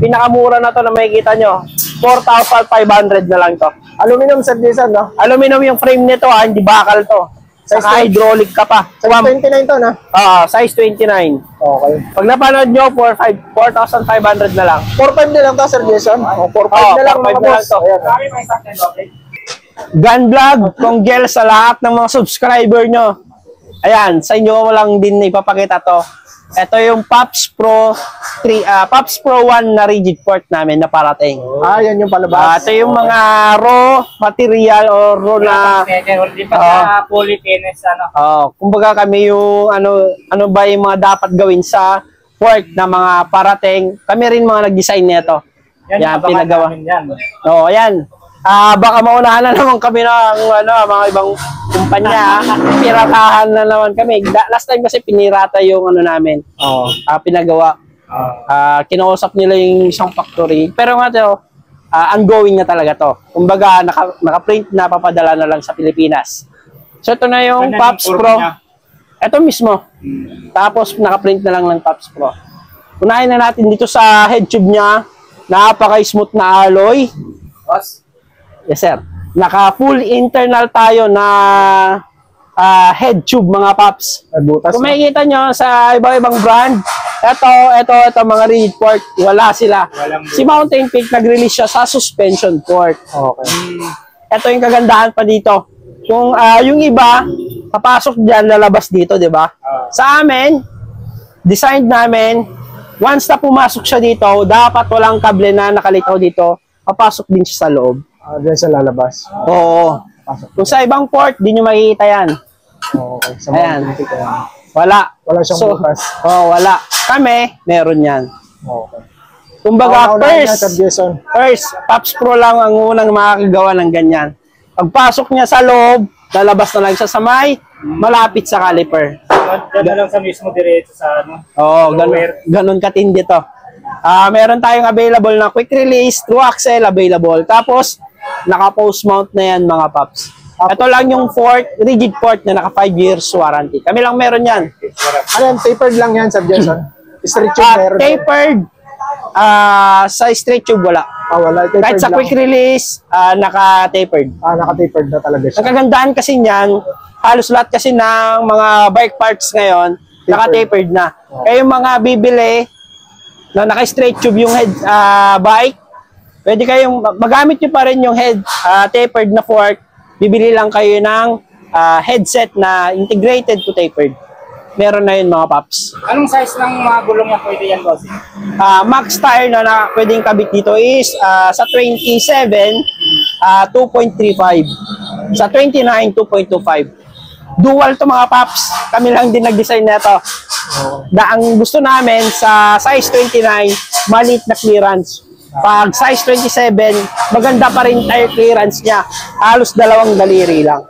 Pinakamura na to na makikita nyo. 4,500 na lang to. Aluminum, Sir Jason, no? Aluminum yung frame nito, hindi bakal to. Saka hydraulic ka pa. Size 29 to, no? Size 29. Okay. Pag napanood nyo, 4,500 na lang. 4,500 na lang to, Sir Jason. 4,500 na lang, mga boss. Gun vlog, congrats sa lahat ng mga subscriber nyo. Ayan, sa inyo lang din ipapakita to. Ito yung Pops Pro 1 na rigid port namin na parating. Yan yung palabas. Ito yung mga raw material or raw na hindi pa fully finished, kumbaga kami yung ano ba yung mga dapat gawin sa port na mga parating. Kami rin mga nag-design nito. Yan pinagawa. Ayan. Baka maunahan na naman kami ng mga ibang kumpanya. Piratahan na naman kami. Last time kasi pinirata yung namin. Pinagawa. Kinausap nila yung isang factory. Pero nga ito, ongoing na talaga to. Kumbaga, naka-print na, papadala na lang sa Pilipinas. So ito na yung Pops Pro. Ito mismo. Tapos naka-print na lang ng Pops Pro. Unahin na natin dito sa head tube niya. Napaka-smooth na alloy. Yes, sir. Naka-full internal tayo na head tube, mga paps. Kung makikita nyo sa iba-ibang brand, ito mga rigid port, wala sila. Si Mountain Peak, nag-release siya sa suspension port. Okay. Ito yung kagandahan pa dito. Kung yung iba, papasok dyan, lalabas dito, di ba? Sa amin, design namin, once na pumasok siya dito, dapat walang kable na nakalitaw dito, papasok din siya sa loob. Diyan sa lalabas. Oo. Kung sa ibang port, di nyo makikita yan. Okay. Sa Mountain Peak yan. Wala. Wala siyang bukas. Wala. Kami, meron yan. Okay. Kumbaga, first, Pops Pro lang ang unang makakagawa ng ganyan. Pagpasok niya sa loob, lalabas na lang siya sa may, malapit sa caliper. Diyan lang sa mismo diretso sa ganun katindi to. Meron tayong available na quick release, true axle available. Tapos, naka-post mount na yan, mga paps. Ito lang yung rigid port na naka 5 years warranty. Kami lang meron yan. Tapered lang yan, Sir Jason? Straight tube meron? Tapered. Sa straight tube, wala. Wala. Kahit sa quick release, naka-tapered. Naka-tapered na talaga siya. Ang kagandahan kasi niyan, halos lahat kasi ng mga bike parts ngayon, naka-tapered na. Kaya yung mga bibili, na naka-straight tube yung head bike, pwede kayong magamit nyo pa rin yung head tapered na fork, bibili lang kayo ng headset na integrated to tapered. Meron na yun, mga paps. Anong size ng mga gulong na pwede yan, boss? Max tire na pwedeng kabit dito is sa 27, 2.35. Sa 29, 2.25. Dual to, mga paps. Kami lang din nag-design na ito. Ang gusto namin sa size 29, maliit na clearance. Pag size 27, maganda pa rin tire clearance niya. Halos 2 daliri lang.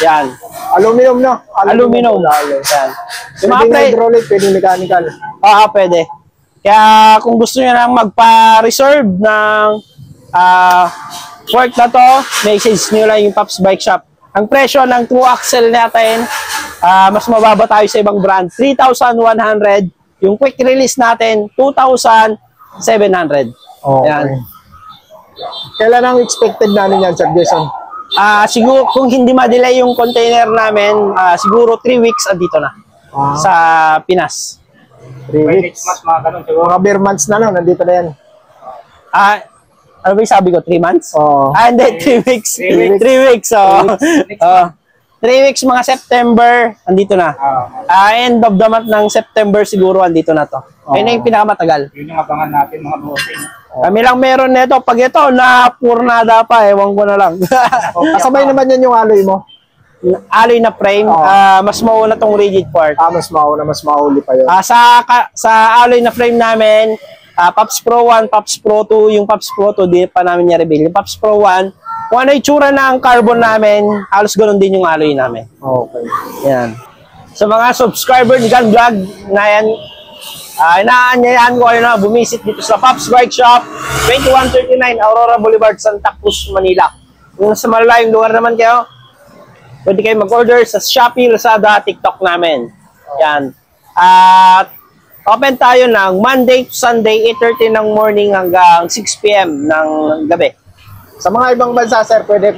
Yan. Aluminum, no? Aluminum. Yan. Pwede hydraulic, pwede mechanical. Pwede. Kaya kung gusto niyo lang magpa-reserve ng fork na to, message niyo lang yung Pops Bike Shop. Ang presyo ng true axle natin, mas mababa tayo sa ibang brand. 3,100. Yung quick release natin, 2,700. Okay. Yan. Kailan ang expected namin yan, Sir Jason? Siguro, kung hindi ma-delay yung container namin, siguro 3 weeks andito na. Sa Pinas. 3 weeks. Mga bare months na lang, nandito na yan. Ano ba yung sabi ko? 3 months? Hindi, 3 weeks. 3 weeks. 3 weeks, mga September, andito na. End of the month ng September siguro, andito na to. Ayun na yung pinakamatagal. Yun yung abangan natin, mga bossing. Kami lang meron nito. Pag ito, napurnada pa, ewan ko na lang. Kasabay naman yan yung alloy mo? Alloy na frame, mas mauna tong rigid part. Mas mauna, mas mauli pa yun. Sa alloy na frame namin, Pops Pro 1, Pops Pro 2, yung Pops Pro 2, di pa namin niya reveal. Yung Pops Pro 1, kung ano yung tsura ng carbon namin, halos ganoon din yung alloy namin. Okay. Yan. Sa mga subscriber ni Gun Vlog, na yan, inaanyayahan ko kayo na bumisit dito sa Pops Bike Shop, 2139 Aurora Boulevard, Santa Cruz, Manila. Kung sa malalayong lugar naman kayo, pwede kayo mag-order sa Shopee, Lazada, TikTok namin. Yan. At Open tayo ng Monday to Sunday, 8:30 ng morning hanggang 6 p.m. ng gabi. Sa mga ibang bansa, sir, pwede.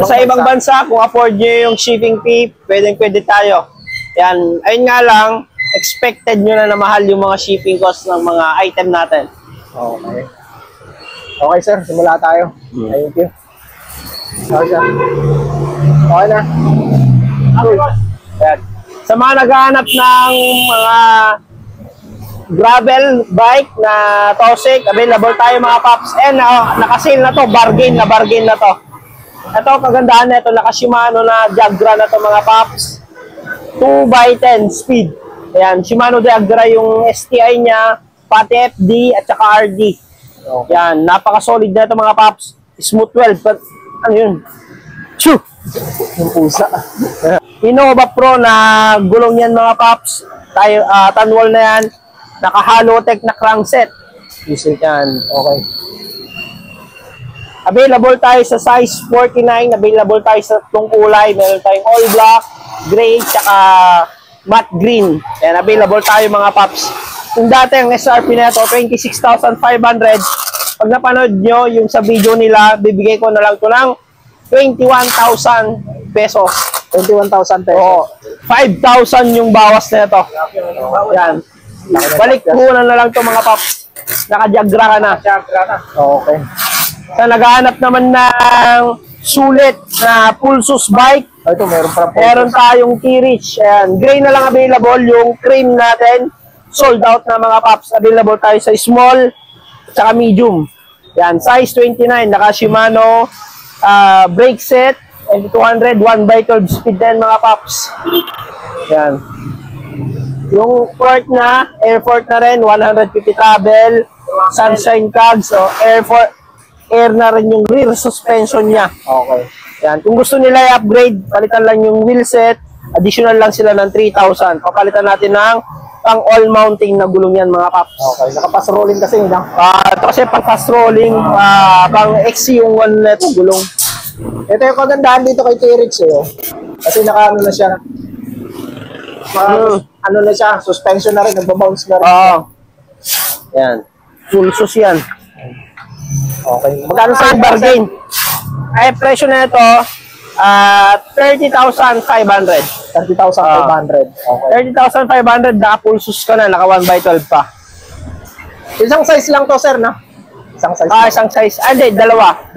Sa ibang bansa, kung afford nyo yung shipping fee, pwede tayo. Yan. Ayun nga lang, expected nyo na mahal yung mga shipping cost ng mga item natin. Okay. Okay, sir. Simula tayo. Thank you. Okay, sir. Okay na. Yan. Sa mga naghahanap ng mga gravel bike na Tosig, available tayo mga paps. And naka-sale na to, bargain na to. Ito, kagandahan na ito, naka-Shimano na Jagra na to mga paps. 2x10 speed. Ayan, Shimano Jagra yung STI niya, pati FD at saka RD. Yan, napaka-solid na ito mga paps. Smooth 12, but ano yun? Shoo! Yung pusa. Innova Pro na gulong yan mga paps. Tayo, tanwal na yan. Naka-Halotech na crankset. Diesel yan. Okay. Available tayo sa size 49. Available tayo sa itong kulay. Meron tayong all black, gray, tsaka matte green. Yan, available tayo mga paps. Kung dati ang SRP na ito, 26,500. Pag napanood nyo yung sa video nila, bibigay ko na lang ito ng 21,000 pesos. 21,000 pesos. Oo. 5,000 yung bawas na ito. Yan. Balik muna na lang ito mga paps. Naka-Jagra ka na. Okay. Sa naghahanap naman ng sulit na Pulsus bike, Ito, meron tayong T-Reach. Ayan. Gray na lang available. Yung cream natin, sold out na mga paps. Available tayo sa small at medium. Yan. Size 29. Naka-Shimano brake set. And 200, 1x12 speed din mga paps. Yan. Yung port na, air port na rin, 150 travel, sunshine cogs, so air na rin yung rear suspension niya. Okay. Yan. Kung gusto nila i-upgrade, palitan lang yung wheel set, additional lang sila ng 3,000. O palitan natin ng pang all mounting na gulong yan mga paps. Okay. Nakapas rolling kasi yun. Ito kasi pang fast rolling, pang XC yung one na ito gulong. Ito yung kagandahan dito kay T-Rex eh. Kasi naka-ano na siya. Ano na siya, suspension na rin, nagbabounce na rin. Oo. Yan. Full sus yan. Okay. Magkano sa bargain? Ay, presyo na ito, 30,500. 30,500. Okay. 30,500, naka full sus ka na, naka 1x12 pa. Isang size lang to, sir, na? Isang size. Isang size. Hindi, dalawa.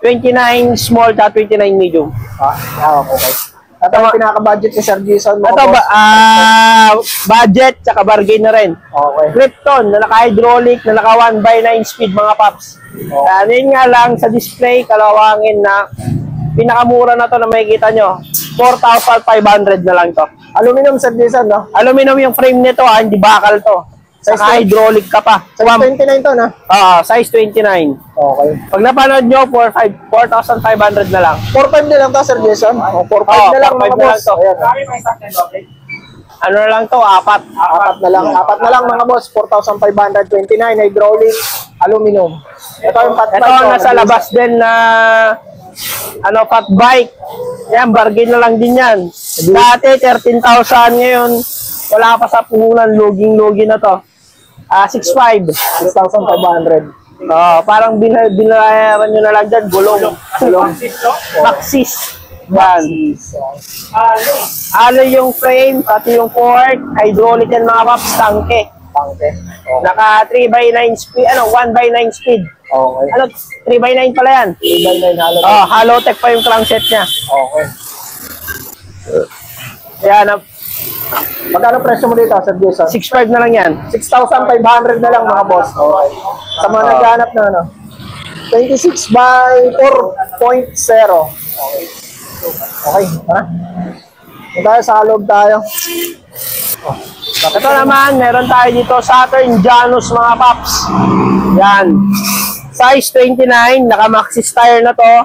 29 small at 29 medium. Okay. At ang pinaka-budget ni Sir Jason, mga Ito, boss. budget, tsaka bargain na rin. Okay. Krypton, na naka-hydraulic, na naka 1x9 speed, mga paps. Yun nga lang, sa display, kalawangin na, pinakamura na to na makikita nyo, 4,500 na lang to. Aluminum, Sir Jason, no? Aluminum yung frame nito, hindi bakal to. Saka hydraulic ka pa. Size 29 to, na? Size 29. Okay. Pag napanood nyo, 4,500 na lang. 4,500 na lang to, Sir Jason? 4,500 na lang, 4,500 mga na lang boss. to. Ayan. Ano na lang to, 4. Apat na lang, mga boss. 4,529, hydraulic, aluminum. Ito yung fat bike. Ito, nasa labas din na fat bike. Yan, bargain na lang din yan. Dati, 13,000 ngayon. Wala pa sa puhunan, loging-logi na to. 6,500. 6,500. Parang binayaran nyo na lang dyan, gulong. Maxis. Yan. Alo yung frame, pati yung fork, hydraulic yan mga paps, tangke. Naka 3x9 speed, 1x9 speed. Okay. 3x9 pala yan. 3x9 halo. Halotech pa yung crankset niya. Okay. Yan, Magkano presyo mo dito, Sir Jason? 6,500 na lang yan. 6,500 na lang, mga boss. Okay. Sa mga naghahanap na, 26 by 4.0. Okay. Okay, ha? Tayo sa loob tayo. Ito naman, meron tayo dito, Saturn Janus mga paps. Yan. Size 29, naka Maxxis tire na to.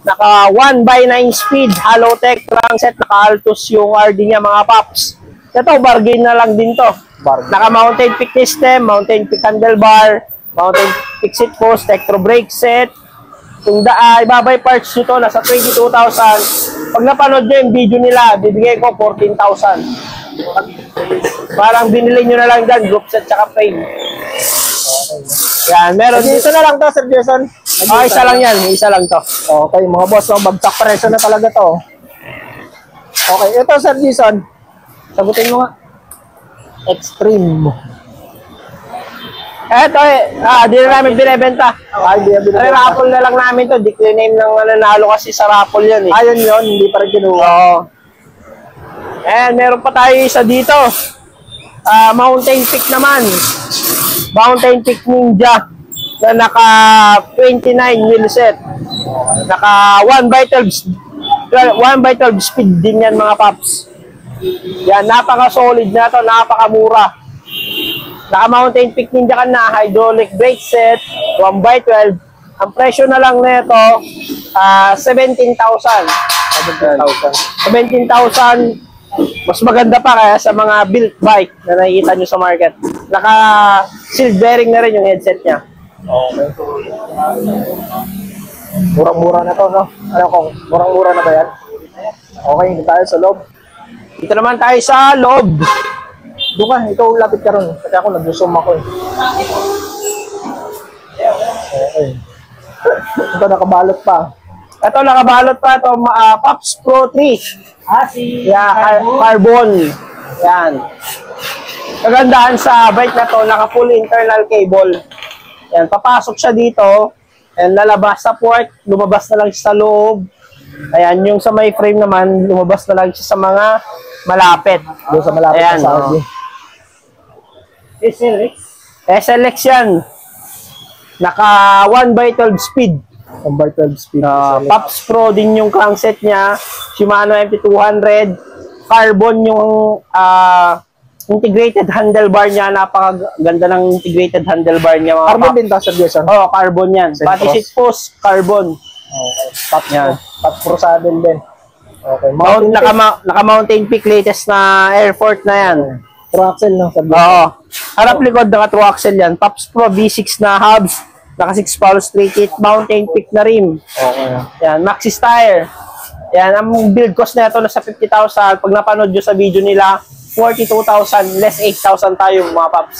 Naka 1x9 speed, Halotech crankset, naka Altus yung RD niya mga paps. Ito, bargain na lang din to. Naka mountain peak system, mountain peak handlebar, mountain peak seat post, Tektro brake set. Yung ibabay parts nito, nasa 22,000. Pag napanood nyo yung video nila, bibigay ko 14,000. Parang binili nyo na lang dyan, group set tsaka frame. Yan, meron Dito na lang to, Sir Jason. Isa lang yan, isa lang to. Okay, mga boss, so bagsak presyo na talaga to. Okay, ito Sir Jason. Sagutin mo nga. Extreme. Eto di na namin binibenta. Ay, di na Ay, raffle na lang namin to. Declare name ng nanalo kasi sa raffle yan eh. Ayun yun, hindi pa rin kinuha. Oo. And meron pa tayo isa dito. Mountain Peak naman. Mountain Peak Ninja na naka 29 wheelset. Naka 1x12 speed din yan mga paps. Yan, napaka-solid na to, napaka-mura. Naka Mountain Peak Ninja ka na, hydraulic brake set, 1x12. Ang presyo na lang nito, 17,000. 17,000. Mas maganda pa kaya sa mga built bike na nakikita nyo sa market. Naka sealed bearing na rin yung headset niya. Okay. Murang-mura na to, no? Ano kung murang-mura na ba yan? Okay, hindi tayo sa loob. Dito naman tayo sa loob. Doon ka, ikaw lapit ka ron. Kasi ako nag-zoom ako eh. Okay. Ito nakabalot pa. Ito nakabalot pa ito, Pops Pro 3. Si Yeah, carbon. Yan. Kagandahan sa bike na to, naka full internal cable. Yan, papasok siya dito. And lalabas sa port, lumabas na lang siya sa loob. Ayan, yung sa may frame naman, lumabas na lang siya sa mga malapit. Doon sa malapit Ayan, na Saudi. SLX. SLX yan. Naka 1x12 speed. 1x12 speed. Pops Pro din yung crankset niya. Shimano MP200. Carbon yung integrated handlebar niya. Napakaganda ng integrated handlebar niya. Mga Carbon Pops. din ta, Sir Jason. Oo, carbon yan. Same Pati cross. seat post, carbon. Okay. Top Yan. Top Pro saddle din. Okay. Naka-Mountain Peak latest na Airfort na yan. Pro axle lang, Sir Jason. Oo. Harap likod, naka-true axle yan. Pops Pro V6 na hubs. Naka 6 power straight kit. Mountain Peak na rim. Okay. Yan, Maxxis tire. Yan, ang build cost na ito nasa 50,000. Pag napanood nyo sa video nila, 42,000, less 8,000 tayo mga paps.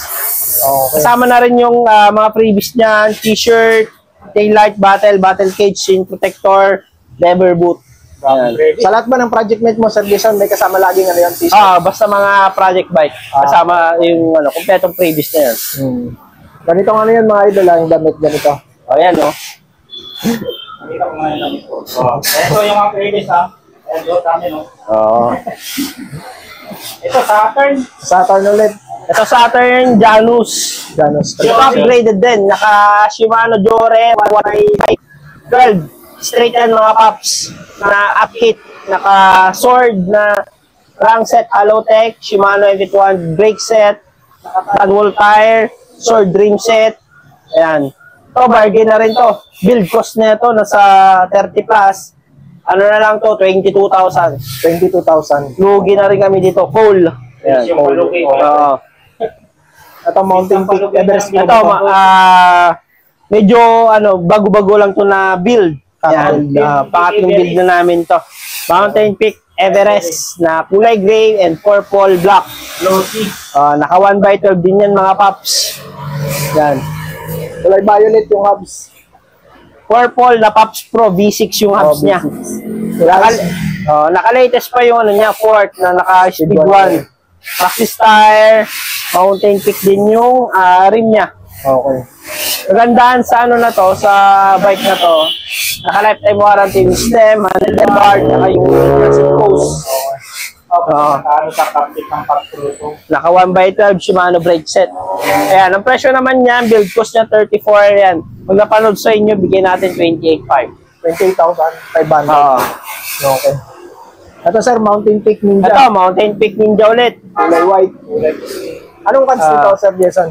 Okay. Kasama na rin yung mga previous niyan, t-shirt, taillight, battle cage, scene protector, lever boot. Yan. Sa lahat ba ng project mate mo, Sir Jason, may kasama laging ano yung t-shirt? Basta mga project bike. Kasama yung kumpletong previous na yan. Ganito nga yan mga idol, yung damit ganito. O yan, no? Nakita ko ngayon lang ito. Ito yung mga previous ha. Ayan doon kami no. Oo. Ito Saturn. Saturn ulit. Ito Saturn Janus. Janus. Yung upgraded din. Naka Shimano Jore 1Y12. Straight yan mga paps. Na upkit. Naka sword na crankset Halotech. Shimano MV1 brake set. Naka wall tire. Sword dream set. Ayan. Ito bargain na rin to. Build cost na ito nasa 30 plus. Ano na lang to? 22,000. 22,000. Lugi na rin kami dito. Full. Ayan. Yung palugi. Oo. Ito Mountain Peak Everest. Ito, medyo bago-bago lang to na build. Yan, pangatlong build na namin to. Mountain Peak Everest na kulay gray and purple black. Lossy. Naka 1x12 din yan mga paps. Yan. Kulay violet yung hubs. Purple na Pops Pro V6 yung hubs niya. Naka-latest pa yung niya, Ford na naka-speed 1. Maxxis tire, Mountain Peak din yung rim niya. Okay. Magandaan sa na to, sa bike na to, naka-lifetime warranty with stem, handlebar, naka yung seat post. Ano sa captive ng pagtruto. Naka 1x12 Shimano brake set. Ayan, ang presyo naman niyan, build cost niya 34 yan. Pag napanood sa inyo, bigyan natin 28,500. 28,500. Okay. Ito sir, Mountain Peak Ninja. Ito, Mountain Peak Ninja ulit. Kulay white. Anong cans nito, Sir Jason?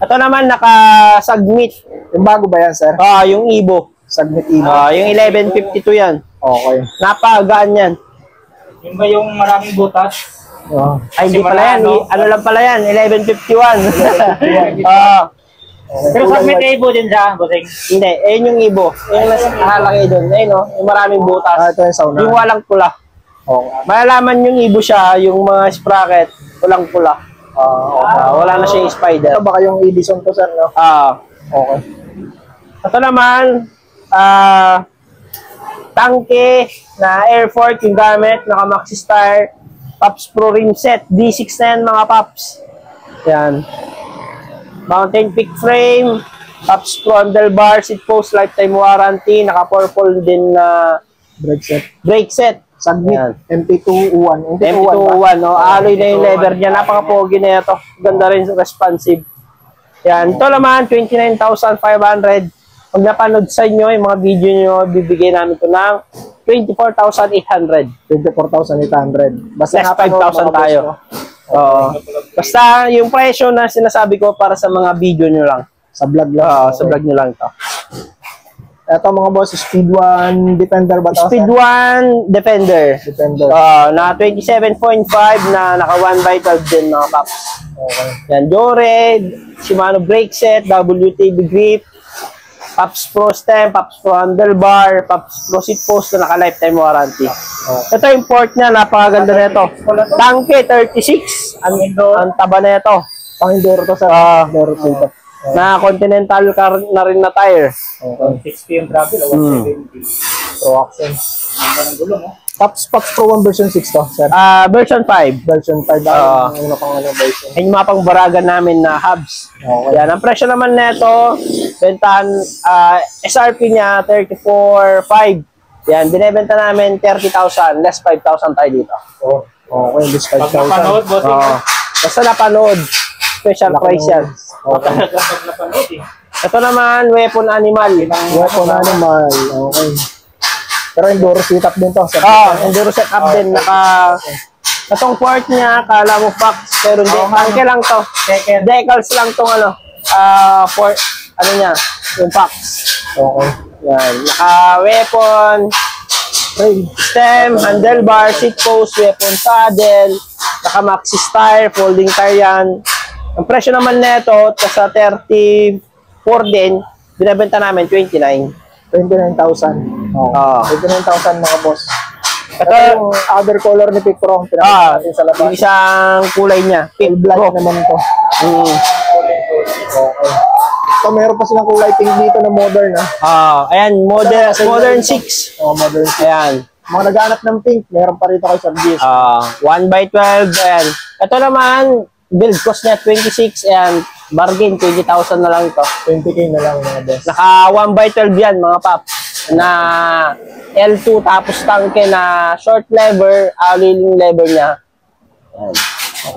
Ito naman, naka-submit. Yung bago ba yan, sir? Yung Evo. Submit Evo. Yung 1152 yan. Okay. Napagaan yan. Yung ba yung maraming butas? Ay, hindi pala yan. Ano lang pala yan? 1151. Pero submit Evo din siya, bossing. Hindi, ayun yung Evo. Yung nasa nakalagay doon. Ayun, no? Yung maraming butas. Ito yung sauna. Yung walang pula. Malalaman yung ibo siya, yung mga sprocket, pulang-pula. Wala na siya yung spider. Ito baka yung Edison to, sir, no? Okay. Ito naman, tangke na air fork yung gamit, naka Maxi Star, Pops Pro rim set, D6 na yan mga Pops. Yan. Mountain peak frame, Pops Pro handlebar, seat post, lifetime warranty, naka purple din na brake set. Sagmit, MP2-1. MP2-1, no? Alloy na yung leather niya. Napaka-pogi na ito. Ganda rin, responsive. Yan. Ito naman, 29,500. Pag napanood sa inyo, yung mga video nyo, bibigay namin ito ng 24,800. 24,800. Basta Less 5,000 tayo. Basta yung presyo na sinasabi ko para sa mga video nyo lang. Sa vlog lang. Sa vlog nyo lang ito. Ito mga boss, Speed 1 Defender ba ito? Speed 1 Defender. Na 27.5 na naka 1x12 din mga Pops. Yan, Jored, Shimano brake set, WTB grip, Pops Pro stem, Pops Pro handlebar, Pops Pro seat post na naka lifetime warranty. Ito yung port niya, napakaganda na ito. Tangke 36, ang taba na ito. Pang-enduro to sa enduro to. Na Continental car na rin na tire. 60 yung travel, 170. Pro axle. Ang gulo, no? Pops Pro 1 version 6 to, sir. Version 5. Version 5 ang pang version. Yung mga pangbaragan namin na hubs. Yan, ang presyo naman nito, bentahan, SRP niya 34,500. Yan, binebenta namin 30,000, less 5,000 tayo dito. Okay, less 5,000. Napanood, bossing. Basta napanood, special price yan. Ito naman, weapon animal. Weapon animal, okay. Pero enduro setup din to. Enduro setup din. Itong port niya, kala mo Fox, pero hindi. Tangke lang to. Decals lang tong port, niya, yung Fox. Okay. Yan. Naka-weapon, stem, handlebar, seat post, weapon saddle, naka-maxi tire, folding tire yan. Ang presyo naman nito, sa 34 din, binabenta namin 29,000. 29,000. 29,000 mga boss. Ito yung other color ni Pick Pro. Natin sa labas. Yung isang kulay niya. Pink black naman ito. Okay. Ito meron pa silang kulay pink dito na modern. Ayan, modern 6. Modern 6. Ayan. Mga naghanap ng pink, meron pa rito kayo sa GS. 1x12. Ayan. Ito naman, build cost niya 26 and bargain 20,000 na lang ito. 20k na lang mga boss. Naka 1x12 yan mga pap. Na L2 tapos tangke na short lever, alloy lever niya. Ayan.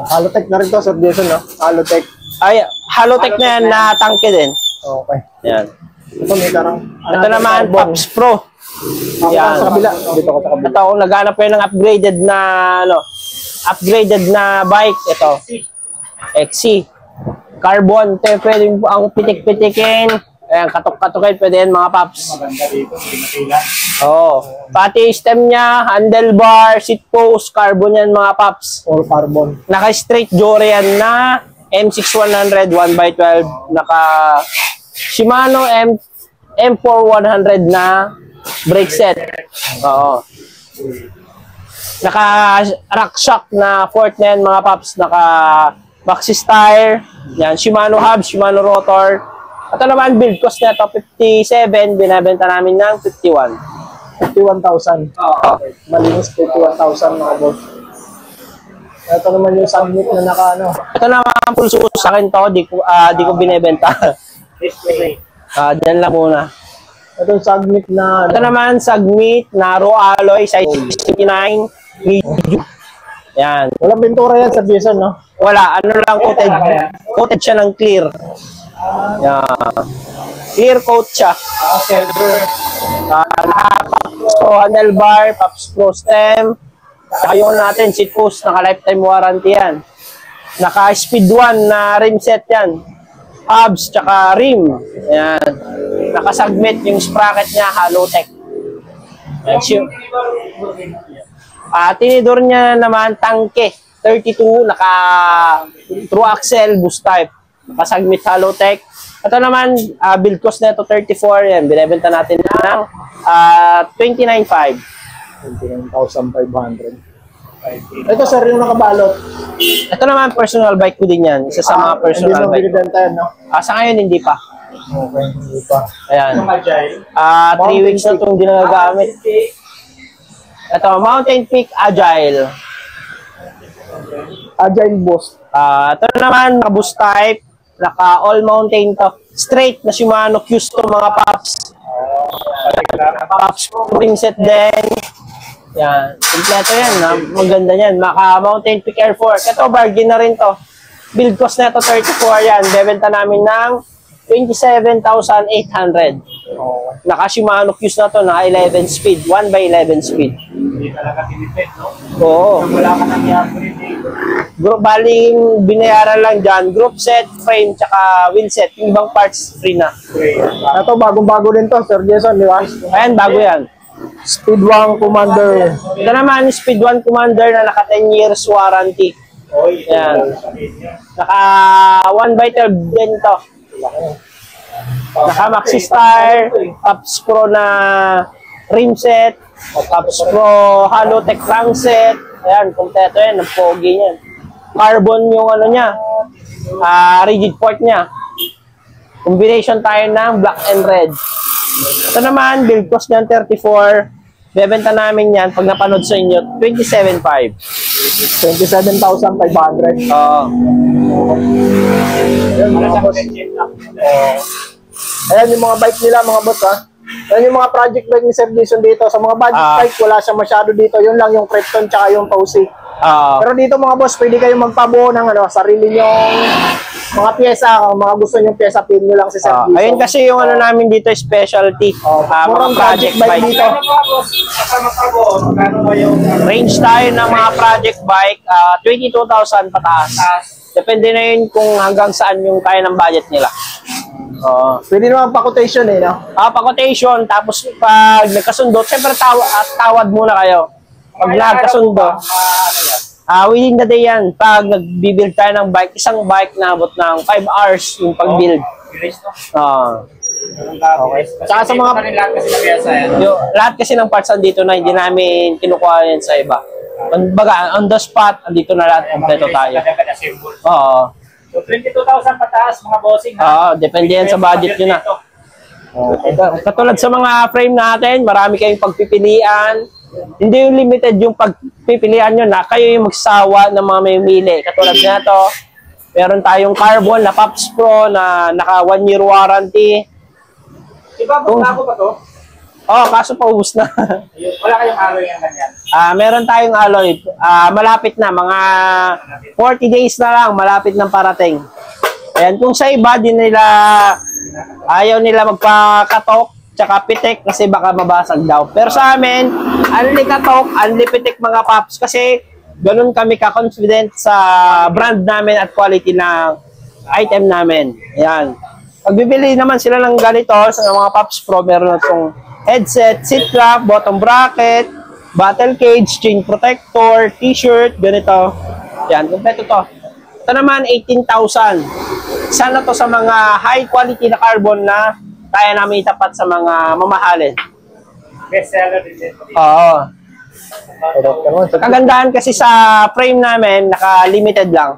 Halotech na rin to, Sir Jason, no? Halotech. Ay, Halotech na yan na tangke din. Okay. Ayan. Ito may karang. Ito naman, Pops Pro. Yan. Sa kabila. Dito ko sa kabila. Ito, kung naghanap kayo ng upgraded na bike, ito. XC. Carbon. Ito yung pwede ang pitik-pitikin. Ayan, katok-katokin. Pwede yan mga Pops. Maganda dito, hindi matilan. Oo. Pati stem niya, handlebar, seat post, carbon yan mga Pops. All carbon. Naka-straight Jore yan na M6100 1x12. Naka Shimano M4100 na brake set. Oo. Naka rack shock na fork na yan mga Pops. Naka Maxi tire. Yan, Shimano hub, Shimano rotor. Ito naman, build cost na ito, 57. Binabenta namin ng 51. 51,000. Okay. Malinis 51,000 mga boss. Ito naman yung submit na naka ano. Ito naman, pulso sa akin to. Di ko binibenta. Diyan lang muna. Ito yung submit na Ito naman, Sagmit, Naro Alloy, size 59, medium. Yan. walang pintura yan sa Jason, no? Wala, ano lang coated. Coated siya ng clear. Yan. Clear coat siya. Pops Pro handlebar, Pops Pro stem. Saka yung natin, seat post, naka lifetime warranty yan. Naka Speed 1 na rim set yan. Hubs, tsaka rim. Yan. Nakasagmit yung sprocket niya, Halotech. Yan. Tinidor niya naman, tangke. 32, naka true axle, boost type. Nakasagmit Halotech. Ito naman, build cost na ito, 34. Yan, binibenta natin ng 29,500. 29,500. Ito sir, yung nakabalot. Ito naman, personal bike ko din yan. Isa sa mga personal hindi mo bike. binibenta yan, no? Sa ngayon, hindi pa. Okay, hindi pa. Ayan. Yung agile. 3 weeks na itong ginagamit. Ito, Mountain Peak Agile. Agile Boost. Ito naman, naka-boost type. Naka all mountain to. Straight na Shimano Q2 mga paps. Paps ring set din. Yan. Kompleto yan. Maganda yan. Maka Mountain Peak Air Force. Ito, bargain na rin to. Build cost na ito, 34 yan. Bebenta namin ng 27,800. Naka Shimano Qs na to, naka 11 speed. 1x11 speed. Hindi talaga tinipid, no? Oo. Wala ka nang i-upgrade eh. Group, baling binayaran lang dyan. Group set, frame, tsaka wheel set. Yung ibang parts, free na. Ito, bagong-bago din to, Sir Jason, di ba? Ayan, bago yan. Speed 1 Commander. Ito naman, Speed 1 Commander na naka 10 years warranty. Oy, Yan. Naka 1x12 din to. Naka Maxi Star, Tops Pro na rim set, Tops Pro Halotech crankset. Ayan, kompleto yan, ang pogi niyan. Carbon yung ano niya, rigid port niya. Combination tayo ng black and red. Ito naman, build cost niyan 34. Bebenta namin yan pag napanood sa inyo, 27,500. 27,500. Oo. Ayan, mga boss. Ayan yung mga bike nila, mga boss, ha? Ayan yung mga project bike ni Sir Jason dito. Sa mga budget bike, wala siya masyado dito. Yun lang yung Krypton tsaka yung Tosi. Pero dito mga boss, pwede kayong magpabuo ng sarili nyong mga pyesa. Kung mga gusto nyong pyesa, pin nyo lang si Sir Jason. Ayun kasi yung ano namin dito, specialty. Mga Murang project bike. dito. Ano ba, boss? Kasama pa ko, magkano ba yung Range tayo ng mga project bike, 22,000 pataas. Depende na yun kung hanggang saan yung kaya ng budget nila. Pwede naman pa-quotation eh, no? Pa-quotation, tapos pag nagkasundo, syempre tawad muna kayo. Pag nagkasundo, within the day yan, pag nag-build tayo ng bike, isang bike na abot ng 5 hours yung pag-build. bilis, no? Okay. Tsaka sa mga lahat kasi nabiyasa yan. Lahat kasi ng parts andito na, hindi namin kinukuha yan sa iba. Baga, on the spot, andito na lahat, kompleto tayo. Oo. So, 22,000 pataas, mga bossing. Depende yan sa budget nyo na. Katulad sa mga frame natin, marami kayong pagpipilian. Hindi yung limited yung pagpipilian nyo na kayo yung magsawa ng mga mamimili. Katulad na to, meron tayong carbon na Pops Pro na naka 1 year warranty. Diba, bago pa to? Kaso paubos na. Wala kayong alloy ng ganyan. Meron tayong alloy. Malapit na, mga 40 days na lang, malapit ng parating. Ayan, kung sa iba, ayaw nila magpa-katok, tsaka pitik kasi baka mabasag daw. Pero sa amin, unli katok, unli pitik mga paps kasi ganun kami ka-confident sa brand namin at quality ng item namin. Ayan. Pag bibili naman sila ng ganito sa mga Pops Pro, meron na itong headset, seat strap, bottom bracket, battle cage, chain protector, t-shirt, ganito. Yan, kompleto to. Ito naman, 18,000. Sana to sa mga high quality na carbon na kaya namin itapat sa mga mamahalin. Best seller din din. Oo. Kagandahan kasi sa frame namin, naka-limited lang.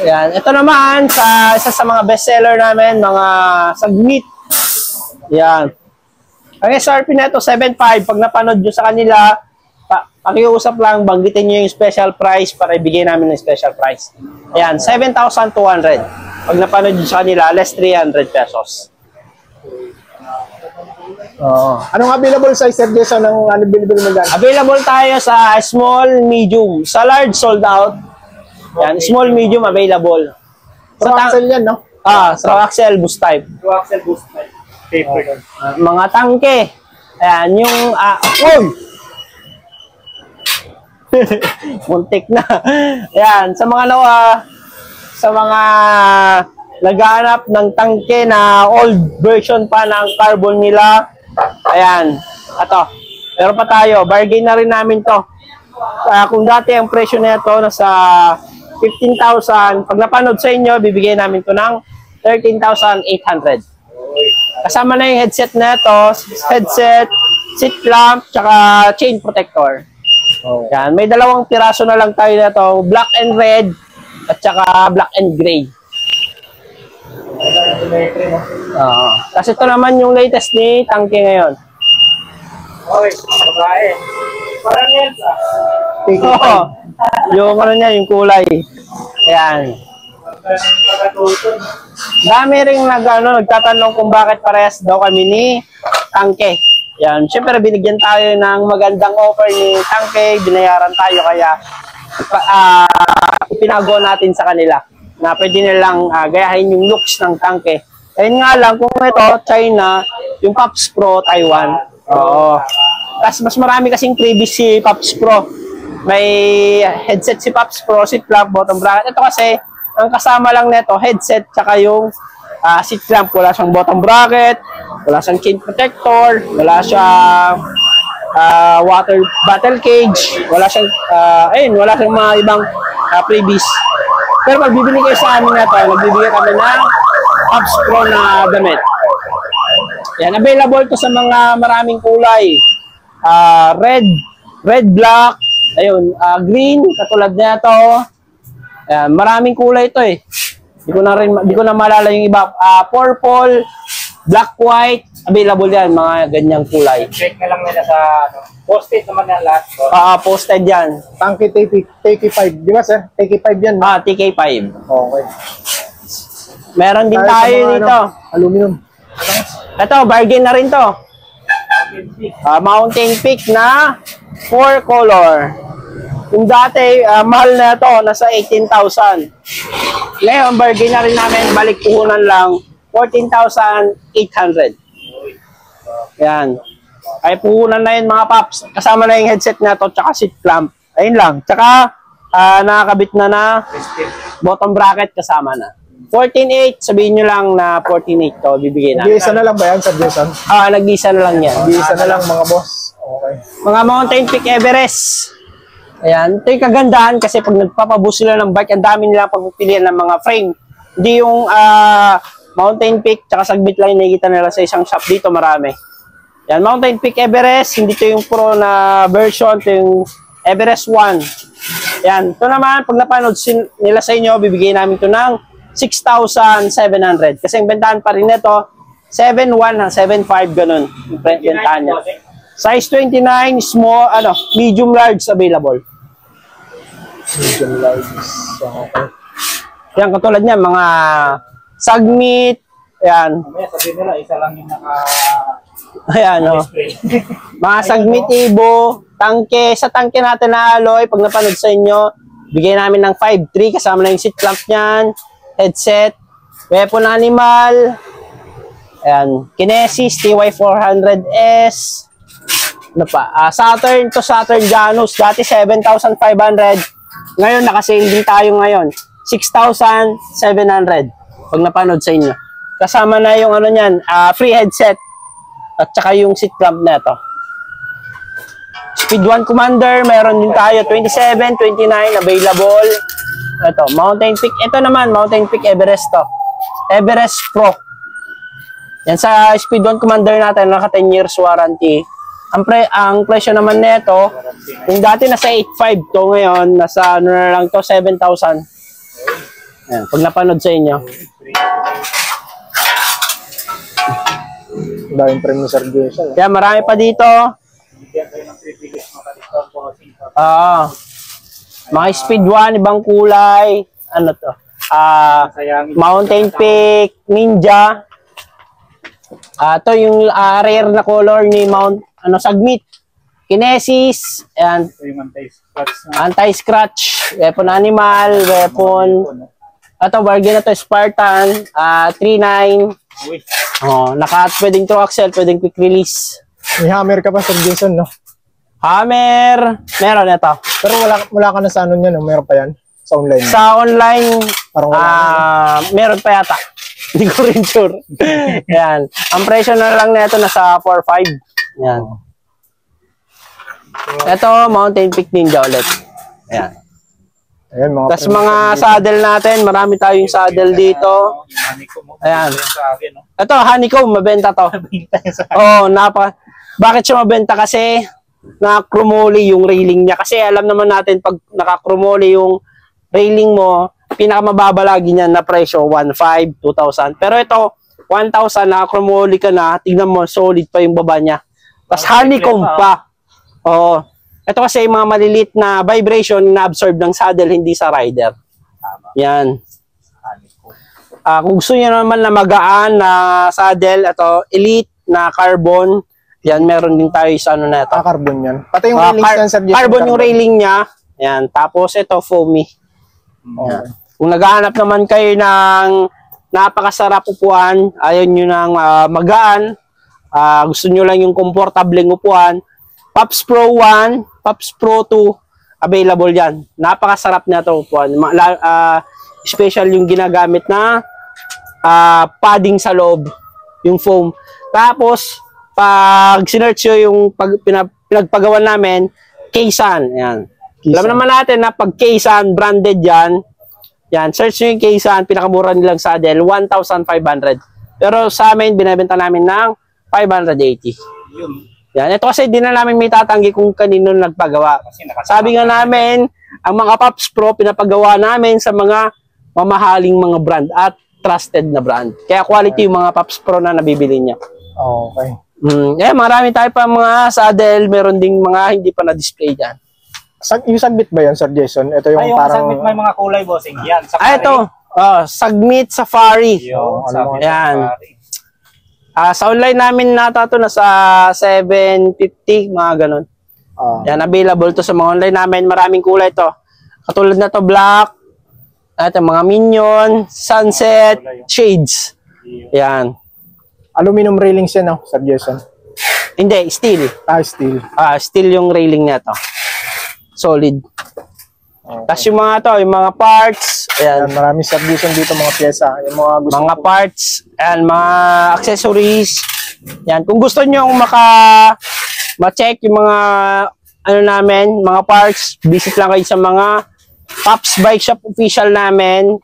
Ayan. Ito naman, isa sa mga bestseller namin, mga sagmit. Ayan. Ang SRP na ito, 7.5. Pag napanood nyo sa kanila, pakiusap lang, banggitin nyo yung special price para ibigay namin ng special price. Ayan, 7,200. Pag napanood nyo sa kanila, less 300 pesos. Anong available size, Sir Jason, ng available mo dyan? Available tayo sa small, medium. Sa large, sold out. Yan, small, medium, available. Pro axle yan, no? Straw axle, boost type. Straw axle boost type. Paper. Mga tangke. Ayan, yung, muntik na. Ayan, sa mga naghahanap ng tangke na old version pa ng carbon nila. Ayan, meron pa tayo. Bargain na rin namin to. Kung dati ang presyo na ito nasa 15,000, pag napanood sa inyo, bibigyan namin to ng 13,800. Kasama na yung headset na ito, headset, seat clamp, tsaka chain protector. Oh. Yan, may dalawang piraso na lang tayo na ito, black and red, at tsaka black and gray. Kasi ito naman yung latest ni Tangke ngayon. Okay, babae. Parang yan sa... Oo. Yung ano niya, yung kulay. Ayan. Dami rin nagtatanong kung bakit parehas daw kami ni Tangke. Yan. Siyempre, binigyan tayo ng magandang offer ni Tangke. Binayaran tayo kaya pinago natin sa kanila na pwede nilang gayahin yung looks ng Tangke. Ayun nga lang, kung ito, China, yung Pops Pro, Taiwan. Oo. Kasi mas marami kasing previous si Pops Pro. May headset si Pops Pro, seat clamp, bottom bracket. Ito kasi, ang kasama lang nito, headset, tsaka yung seat clamp. Wala siyang bottom bracket, wala siyang chain protector, wala siyang water bottle cage, wala siyang, wala siyang mga ibang previous. Pero pag bibili kayo sa amin na ito, nagbibigay kami ng Pops Pro na damit. Yan, available to sa mga maraming kulay. Red, black, ayun, green, katulad na ito. Ayan, maraming kulay ito eh. Di ko na maalala yung iba. Purple, black, white, available yan, mga ganyang kulay. Check na lang nila sa posted naman yan lahat. Posted yan. Tangke TK5, di ba sir? TK5 yan. TK5. Okay. Meron din tayo dito. Aluminum. Ito, bargain na rin to. Mountain Peak na 4 color. Yung dati, mahal na ito, nasa 18,000. Ngayon, bargain na rin namin, balik puhunan lang, 14,800. Yan. Ay, puhunan na yun mga paps. Kasama na yung headset na to, tsaka seat clamp. Ayun lang. Tsaka, nakakabit na bottom bracket kasama na. 14,800, sabihin nyo lang na 14,800 to, bibigyan na. Nag-iisa na lang ba yan, Sir Jason? Nag-iisa na lang yan. Nag-iisa na lang mga boss. Okay. Mga Mountain Peak Everest. Ayan, ito yung kagandahan kasi pag nagpapaboost sila ng bike, ang dami nilang pagpipilian ng mga frame. Hindi yung Mountain Peak, tsaka sagbit lang yung nakikita nila sa isang shop dito, marami. Yan, Mountain Peak Everest, hindi ito yung pro na version, ito yung Everest 1. Yan, ito naman, pag napanood nila sa inyo, bibigyan namin ito ng 6,700. Kasi ang bentahan pa rin ito, 7,100, 7,500, ganun. Yung bentahan niya. Size 29, small, medium large available. Medium large. Okay. Yan, katulad niya, mga sagmit, ayan. Sabihin nila, isa lang yung Ayan, mga sagmit ibo, tangke. Sa tangke natin na alloy, pag napanood sa inyo, bigay namin ng 5,300, kasama na yung seat clamp niyan, headset, weapon animal, ayan, Kinesis, TY400S, Saturn to Saturn Janus, dati 7,500, ngayon nakasale din tayo ngayon, 6,700, pag napanood sa inyo. Kasama na yung free headset, at saka yung seat clamp na ito. Speed 1 Commander, meron din tayo, 27, 29, available. Ito, Mountain Peak. Ito naman, Mountain Peak Everest to. Everest Pro. Yan sa Speed 1 Commander natin, naka 10 years warranty. Ang presyo naman nito, yung dati nasa 8,500 to, ngayon, nasa na lang to, 7,000. Yan, pag napanood sa inyo. Daming premium Sir Jason. Yan, marami pa dito. Mga Speed 1, ibang kulay. Ano to? Mountain Peak, Ninja. Ito yung rare na color ni Sagmit. Kinesis. Ayan. Anti-scratch. Weapon animal. Weapon. Ito, bargain na to. Spartan. 3.9. Pwedeng throw axle, pwedeng quick release. May hammer ka pa Sir Jason, no? Hammer. Meron ito. Pero wala ka na sa niyan, no? Meron pa yan? Sa online? Sa online, parang wala meron pa yata. Hindi ko rin sure. Yan. Ang presyo na lang nito nasa 4,500. Yan. Ito, Mountain Peak Ninja ulit. Ayan. Ayan, mga Tapos mga saddle natin, marami tayong saddle dito. Yung honeycomb mo. Ayan. Sa akin, no? Ito, honeycomb, mabenta to. Binta niya sa Oo, bakit siya mabenta? Kasi na-chromoli yung railing niya. Kasi alam naman natin, pag naka-chromoli yung railing mo, pinakamababa lagi niyan na presyo, 1,500, 2,000. Pero ito, 1,000, naka-chromoli ka na, tignan mo, solid pa yung baba niya. Tapos honeycomb pa. Oo. Ito kasi yung mga malilit na vibration na absorb ng saddle, hindi sa rider. Yan. honeycomb. Kung gusto niyo naman na magaan na saddle, ito, elite na carbon. Yan, meron din tayo sa ano na ito. carbon yan. Pati yung railing yan, Sir Jason. Carbon yung railing niya. Yan. Tapos ito, foamy. Yan. Kung naghahanap naman kayo ng napakasarap upuan, ayaw nyo ng magaan, gusto nyo lang yung komportableng upuan, Pops Pro 1, Pops Pro 2, available yan. Napakasarap na ito upuan. Special yung ginagamit na padding sa loob, yung foam. Tapos, pag sinerch nyo yung pinagpagawan namin, Kaysan. Yan. Alam naman natin na pag Kaysan, branded yan. Yan, search nyo yung Kaysan, pinakamura nilang saddle, 1,500. Pero sa amin, binibenta namin ng 580. Yun. Yan, ito kasi di na namin may tatanggi kung kanino nagpagawa. Sabi nga namin, ang mga Pops Pro, pinapagawa namin sa mga mamahaling mga brand at trusted na brand. Kaya quality yung mga Pops Pro na nabibili niya. Okay. Marami tayo pa mga saddle, meron ding mga hindi pa na-display dyan. Yung sagbit ba yan, Sir Jason? Ito yung Ay, yung parang... sagbit may mga kulay, bossing. Yan, Ito. Sagmit Safari. Yung sagbit Yan. safari. Sa online namin nata to nasa 750, mga ganun. Yan, available to sa mga online namin. Maraming kulay to. Katulad na to, black. At mga minion, sunset, shades. Yan. Aluminum railings yan, no, Sir Jason? Hindi, steel. Steel. Steel yung railing na to. Solid. Okay. Tapos yung mga to, yung mga parts. Ayan. Maraming Sir Jason dito, mga pyesa. Yung mga gusto Mga parts. Ayan, mga accessories. Yan. Kung gusto nyo ma-check yung mga ano namin, mga parts, visit lang kayo sa mga Pops Bike Shop official namin.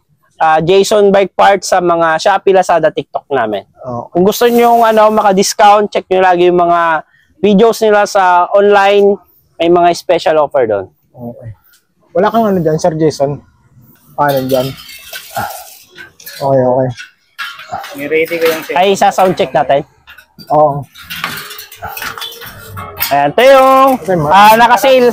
Jason Bike Parts sa mga Shopee, Lazada, TikTok namin. Kung gusto nyo maka-discount, check nyo lagi yung mga videos nila sa online. May mga special offer doon. Okay. Wala kang ano dyan, Sir Jason? Paano dyan? Okay. Ni-ready ko yung Ay, isa sound check natin. Oo. Ayan, ito yung naka-sale.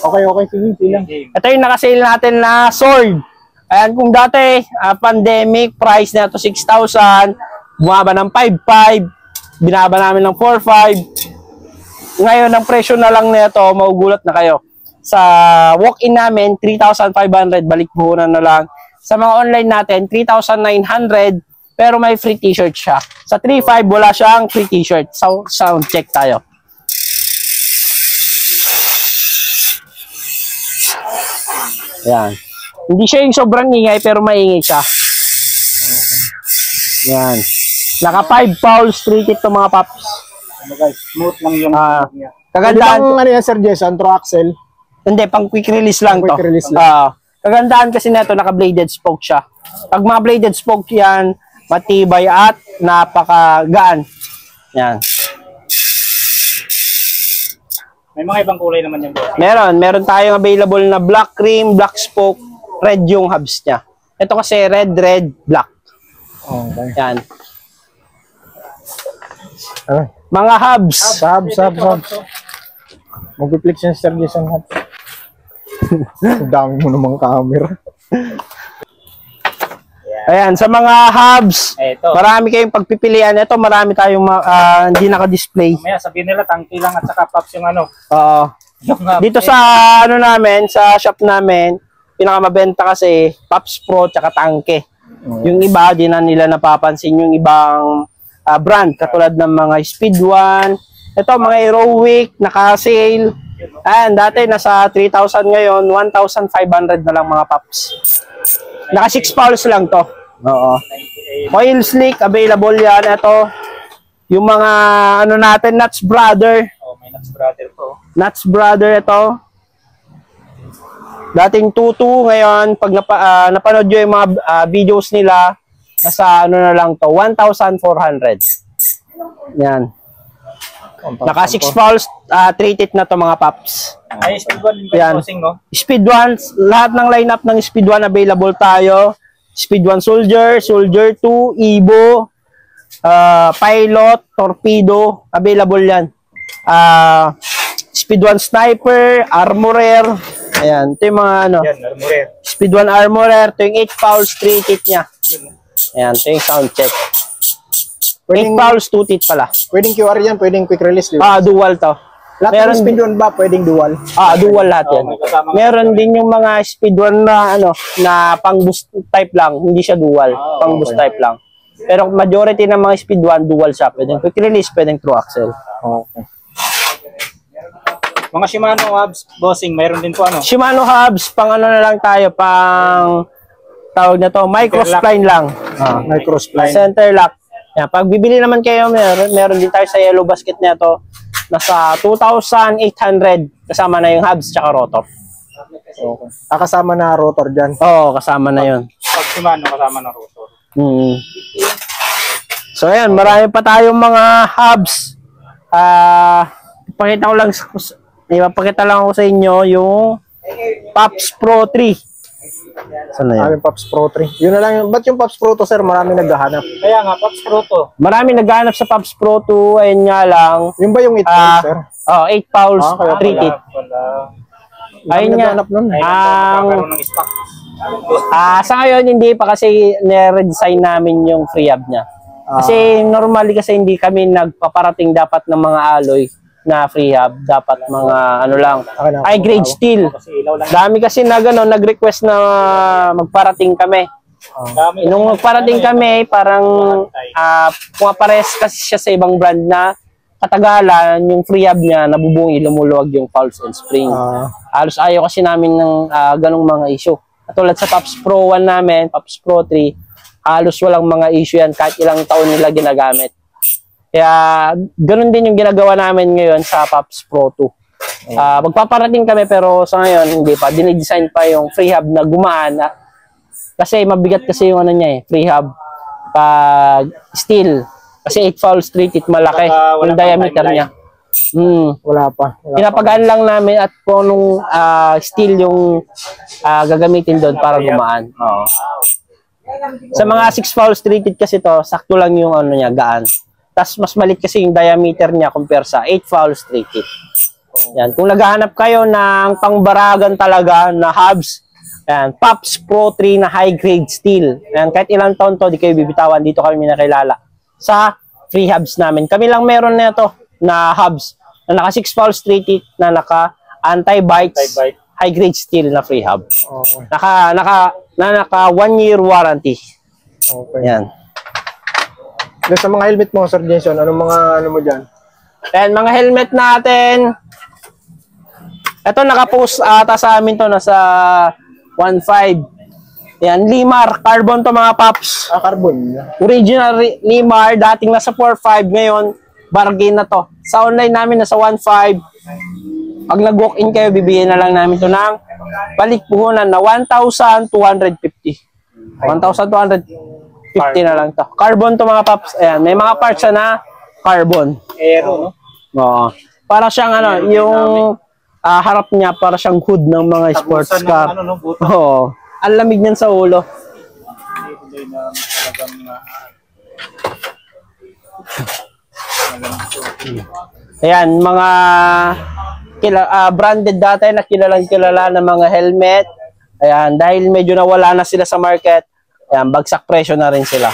Okay. Sige lang. Ito yung naka-sale natin na sword. Ayan, kung dati, pandemic, price na ito 6,000, bumaba ng 5,500, binaba namin ng 4,500. Ngayon, ang presyo na lang nito, maugulat na kayo. Sa walk-in namin, 3,500, balik buhunan na lang. Sa mga online natin, 3,900, pero may free t-shirt siya. Sa 3,500, wala siyang free t-shirt. Sound check tayo. Yan. Hindi siya yung sobrang ingay, pero maingay siya. Yan. Naka 5 fouls, 3 tip to mga Pops. Smooth lang yung niya. Kagandaan. Ano yan, Sir Jason? True axle? Hindi, pang quick release lang to. Quick release lang. Kagandaan kasi nito, naka-bladed spoke siya. Pag mga bladed spoke yan, matibay at napakagaan. Yan. May mga ibang kulay naman yung boss. Meron tayong available na black cream, black spoke, red yung hubs niya. Ito kasi red, black. Okay. Yan. Ano? Mga hubs. Hubs. Mag-flex yung Sir Jason hubs. Ang dami mo namang camera. Ayan, sa mga hubs, Ito. marami kayong pagpipilian. Ito, marami tayong hindi naka-display. Maya sabihin nila, tangki lang at saka Pops yung ano. Yung, Dito sa ano namin, sa shop namin, pinakamabenta kasi Pops Pro tsaka tangke. Yung iba, di na nila napapansin yung ibang brand, katulad ng mga Speed 1. Ito, mga Aerowick, naka-sale. Ayan, dati nasa 3,000 ngayon, 1,500 na lang mga Pops. Naka 6 fouls lang to. Oo. Oil slick, available yan. Ito, yung mga ano natin, Nuts Brother. may Nuts Brother po. Nuts Brother ito. Dating 2.2, ngayon, pag napanood nyo yung mga videos nila, nasa ano na lang to, 1,400. Yan. Naka 6 fouls, 3 tit na to mga paps. Ay, speed 1 din Yan. crossing, no? Speed 1, lahat ng lineup ng Speed 1 available tayo. Speed 1 Soldier, Soldier 2, Evo, Pilot, Torpedo, available yan. Speed 1 Sniper, Armorer, ayan, ito yung mga ano. Yan, armorer. Speed 1 Armorer, ito yung 8 fouls, 3 tit niya. Ayan, ito yung sound check. 8 fouls, 2 tit pala. Pwedeng QR yan, pwedeng quick release. Diba? Dual to. Lahat ng speed 1 ba, pwedeng dual? Dual lahat yan. Meron din yung mga speed 1 na ano, na pang boost type lang, hindi siya dual, pang boost type lang. Pero majority ng mga speed 1 dual siya, pwedeng quick release, pwedeng through axle. Okay. Mga Shimano hubs, bossing, mayroon din po ano. Shimano hubs, pang ano na lang tayo, pang tawag na to, micro spline lang. May cross line. Center lock. Yan, pag bibili naman kayo, meron din tayo sa yellow basket na to. Nasa 2,800 kasama na yung hubs tsaka rotor. Okay. Kasama na rotor dyan. Oo, kasama na yun. Pag Shimano, kasama ng rotor. So ayan, marami pa tayong mga hubs. Ipapakita lang ako sa inyo yung Pops Pro 3. Saan na yan? Pops Pro 3. Yun na lang yun. Ba't yung Pops Pro 2, sir? Marami naghahanap. Kaya nga, Pops Pro to. Marami naghahanap sa Pops Pro 2. Ayun nga lang. Yung ba yung 8 fouls, sir? 8 fouls, 3 tit. Ayun nga. Magkakaroon ng stock. Sa ngayon, hindi pa kasi nire-design namin yung free hub niya. Kasi normally kasi hindi kami nagpaparating dapat ng mga alloy na free hub, dapat mga ano lang, high grade steel. Dami kasi na gano'n, nag-request na magparating kami. Nung magparating kami, parang pumapares kasi siya sa ibang brand na katagalan, yung free hub niya, nabubungi, lumuluwag yung pulse and spring. Halos ayaw kasi namin ng ganong mga issue. Katulad sa Pops Pro 1 namin, Pops Pro 3, halos walang mga issue yan kahit ilang taon nila ginagamit. Kaya, ganun din yung ginagawa namin ngayon sa Pops Pro 2. Magpaparating kami pero sa ngayon, hindi pa. Dinidesign pa yung free hub na gumaan. Kasi mabigat kasi yung ano niya free hub. Pag steel. Kasi 8 fouls, 3 tit, malaki. Yung diameter niya. Wala pa. Pinapagaan lang namin at kung nung steel yung gagamitin doon para gumaan. Sa mga 6 fouls, 3 tit kasi to, sakto lang yung ano niya, gaan. Tapos mas malit kasi yung diameter niya compare sa 8 fouls, 3 tit. Yan. Kung naghahanap kayo ng pangbaragan talaga na hubs, yan, Pops Pro 3 na high grade steel. Yan, kahit ilang taon to, di kayo bibitawan. Dito kami nakilala sa free hubs namin. Kami lang meron na ito na hubs na naka 6 fouls, 3 tit, na naka anti-bites, high grade steel na free hub. Naka 1 year warranty. Okay. Yan. Sa mga helmet mo, Sir Jason, anong mga ano mo dyan? Yan, mga helmet natin. Ito, nakapost ata sa amin to, nasa 1.5. Yan, Limar, carbon to mga paps. Carbon. Original Limar, dating nasa 4.5, ngayon, bargain na to. Sa online namin, nasa 1.5. Pag nag-walk-in kayo, bibigyan na lang namin to ng balikpuhunan na 1,250. 1,250 na lang to. Carbon to mga paps. Ayan, may mga parts siya na carbon. Aero, no? Oo. Para siyang ano, yung harap niya para siyang hood ng mga sports car. Oo. Ang lamig niyan sa ulo. Ayan, mga branded dati na kilala ng mga helmet. Ayan, dahil medyo nawala na sila sa market, ayan, bagsak presyo na rin sila.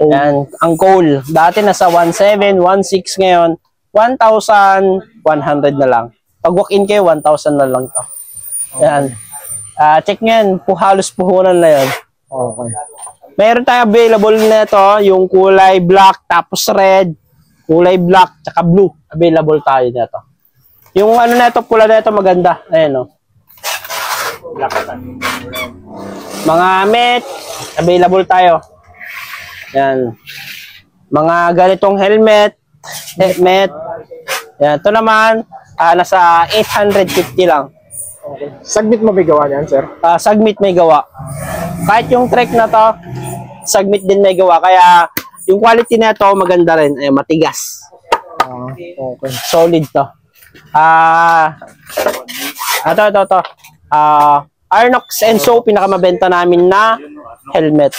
Ayan, ang Cole, dati nasa 1.7, 1.6 ngayon, 1,100 na lang. Pag walk-in kayo, 1,000 na lang to. Ayan. Check nyo yan, halos puhunan na yan. Okay. Meron tayo available na ito, yung kulay black, tapos red, kulay black, tsaka blue. Available tayo nito. Yung ano na ito, pula na ito, maganda. Ayan o. Mga met, available tayo. Yan. Mga ganitong helmet. Yan. Ito naman, nasa 850 lang. Okay. Sagmit mo may gawa niyan, sir? Sagmit may gawa. Kahit yung trek na to, sagmit din may gawa. Kaya yung quality na to maganda rin. Ay, matigas. Okay. Solid to. Ito. Arnox Enso, pinakamabenta namin na helmet.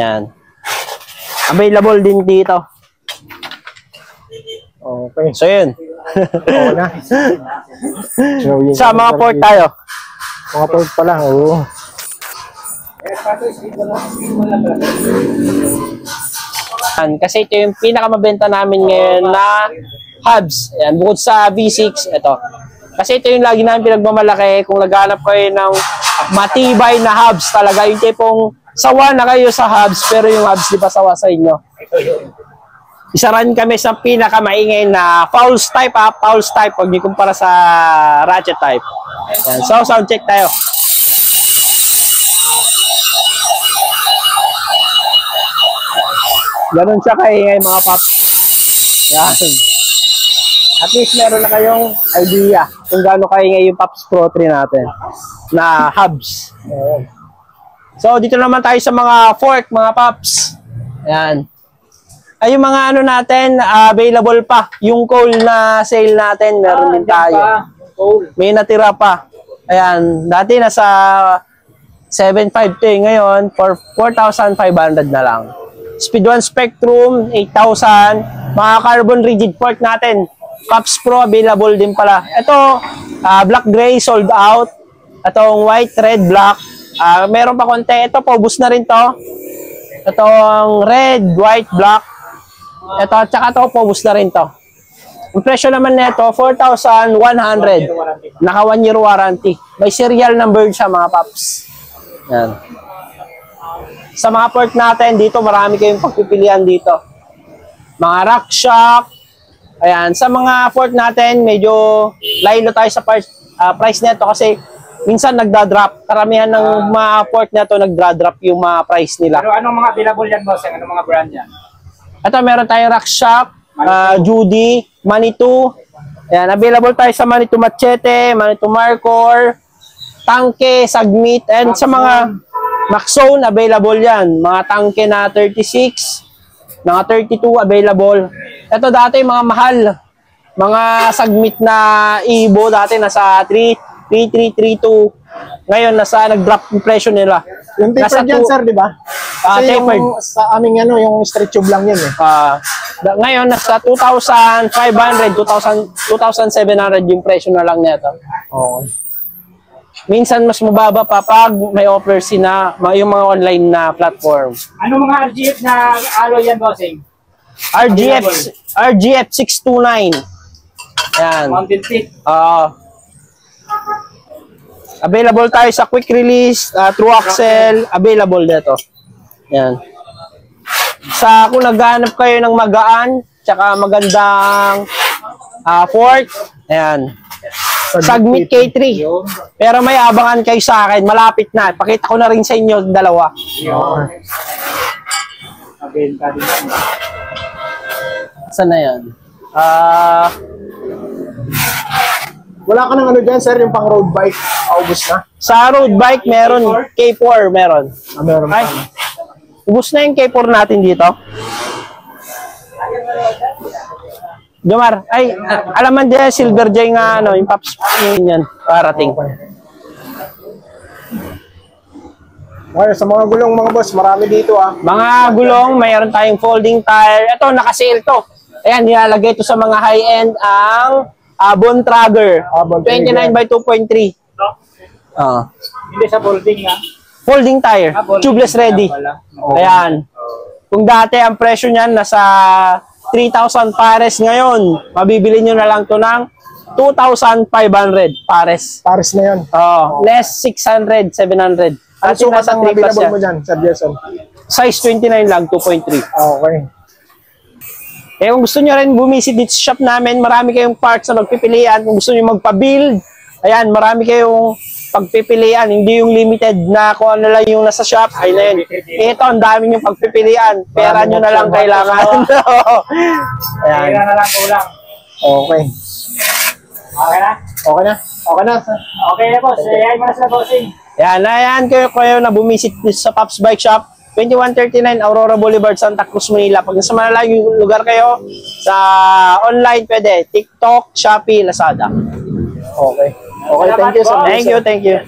Yan. Available din dito. Okay. So, yun. Okay na. Sa mga port tayo. Mga port pala, oo. Kasi ito yung pinakamabenta namin ngayon na hubs. Yan, bukod sa V6, ito. Kasi ito yung lagi namin pinagmamalaki. Kung naghanap kayo ng matibay na hubs talaga, yung tipong sawa na kayo sa hubs, pero yung hubs di pa sawa sa inyo. Isa rin kami sa pinakamaingay na Fowls type, Fowls type, pag ikumpara sa ratchet type. Yan. So, sound check tayo. Ganun siya kaingay mga paps. Yan. At least meron na kayong idea kung gaano kaingay yung Pops Pro 3 natin na hubs. Ayan. So, dito naman tayo sa mga fork, mga paps. Ayan. Ay, yung mga ano natin, available pa. Yung coal na sale natin, meron din tayo. May natira pa. Ayan. Dati nasa 7.5 ngayon, for 4,500 na lang. Speed 1 Spectrum, 8,000. Mga carbon rigid fork natin. Pops Pro, available din pala. Ito, black gray, sold out. Itong white, red, black. Meron pa konti. Ito, paubos na rin to. Itong red, white, black. Ito, tsaka ito, paubos na rin to. Ang presyo naman nito, 4,100. Naka 1 year warranty. May serial number siya, mga paps. Yan. Sa mga port natin, dito, marami kayong pagpipilian dito. Mga rack shock. Ayan. Sa mga port natin, medyo laylo tayo sa price nito kasi minsan nagda-drop. Karamihan ng mga port na to nagda-drop yung mga price nila. Pero anong mga available yan, boss? Anong mga brand yan? Ito, meron tayong Rockshock, Judy, Manitou. Ayan, available tayo sa Manitou Machete, Manitou Marcor, Tangke, Sagmit, and sa mga Maxzone, available yan. Mga tangke na 36, mga 32, available. Ito dati, mga mahal. Mga Sagmit na Ibo, dati nasa 3,332. Ngayon, nag-drop yung presyo nila. Yung tapered yan, sir, di ba? Kasi tapered. yung, sa aming ano, yung straight tube lang yan eh. Ngayon, nasa 2,500, 2,700 yung presyo na lang nito. Okay. Minsan, mas mababa pa pag may offer yung mga online na platform. Ano mga RGF na alloy yan, bossing? RGF 629. Yan. Mountain Peak. Available tayo sa quick release, true axle, available dito. Yan. Kung naghahanap kayo ng magaan, tsaka magandang fork, ayan. Sagmit K3. Pero may abangan kayo sa akin, malapit na. Pakita ko na rin sa inyo dalawa. Mabenta din yan. Saan na yan? Wala ka ng ano dyan, sir, yung pang road bike. Ubus na. Sa road bike, meron. K4, meron. Meron pa. Ay, ubus na yung K4 natin dito. Jomar, ay, alaman din, Silver J nga, ano, yung Pops, yun yan, parating. Okay, sa mga gulong, mga boss, marami dito Mga gulong, mayroon tayong folding tire. Ito, naka-sale to. Ayan, nilalagay ito sa mga high-end ang Bontrager. 29 by 2.3. Hindi sa folding na. Folding tire, Folding tubeless ready. Ayan. Kung dati ang presyo niyan nasa 3,000 pares, ngayon mabibili nyo na lang to ng 2,500 pares. Pares na yun. Less 600, 700. Ano Dati sukat nasa ang 3 plus available yan. mo dyan, Sir Jason? Size 29 lang, 2.3. Okay. Kung gusto nyo rin bumisit dito sa shop namin, marami kayong parts na magpipilian. Kung gusto nyo magpa-build, ayan, marami kayong pagpipilian. Hindi yung limited na kung ano lang yung nasa shop. Ay na yun. Ito, ang dami yung pagpipilian. Pera nyo na lang kailangan. Ayan. Pera na lang kulang. Okay. Okay na? Okay na? Okay na. Okay na boss. Ayan mo na sa bossing. Yan, ayan kayo na bumisit sa Pops Bike Shop. 2139 Aurora Boulevard, Santa Cruz, Manila. Pag nasa malalayong lugar kayo, sa online pwede. TikTok, Shopee, Lazada. Okay. Okay, thank you so much. Thank you, thank you.